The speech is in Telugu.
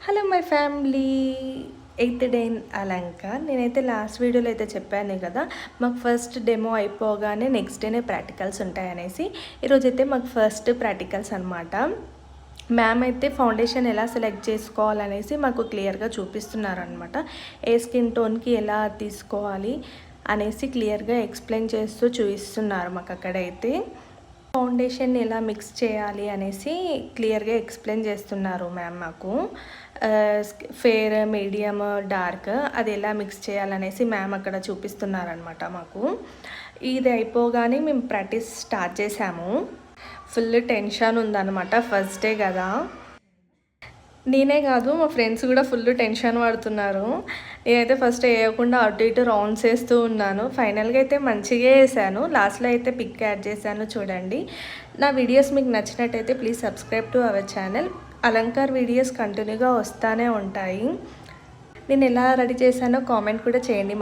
Hello my family, eighth day in Alankar. నేనైతే లాస్ట్ వీడియోలో అయితే చెప్పాను కదా, మాకు ఫస్ట్ డెమో అయిపోగానే నెక్స్ట్ డేనే ప్రాక్టికల్స్ ఉంటాయనేసి. ఈరోజైతే మాకు ఫస్ట్ ప్రాక్టికల్స్ అనమాట. మ్యామ్ అయితే ఫౌండేషన్ ఎలా సెలెక్ట్ చేసుకోవాలనేసి మాకు క్లియర్గా చూపిస్తున్నారనమాట. ఏ స్కిన్ టోన్కి ఎలా తీసుకోవాలి అనేసి క్లియర్గా ఎక్స్ప్లెయిన్ చేస్తూ చూపిస్తున్నారు మాకు అక్కడైతే. ఫౌండేషన్ ఎలా మిక్స్ చేయాలి అనేసి క్లియర్గా ఎక్స్ప్లెయిన్ చేస్తున్నారు మ్యామ్ మాకు. ఫేర్, మీడియం, డార్క్ అది ఎలా మిక్స్ చేయాలనేసి మ్యామ్ అక్కడ చూపిస్తున్నారనమాట మాకు. ఇది అయిపోగానే మేము ప్రాక్టీస్ స్టార్ట్ చేసాము. ఫుల్ టెన్షన్ ఉందన్నమాట, ఫస్ట్ డే కదా. నేనే కాదు, మా ఫ్రెండ్స్ కూడా ఫుల్ టెన్షన్ పడుతున్నారు. నేనైతే ఫస్ట్ వేయకుండా అటు ఇటు రౌండ్స్ వేస్తూ ఉన్నాను. ఫైనల్గా అయితే మంచిగా వేసాను. లాస్ట్లో అయితే పిక్ యాడ్ చేశాను చూడండి. నా వీడియోస్ మీకు నచ్చినట్టయితే please subscribe to our channel. Alankar videos కంటిన్యూగా వస్తూనే ఉంటాయి. నేను ఎలా రెడీ చేశానో కామెంట్ కూడా చేయండి.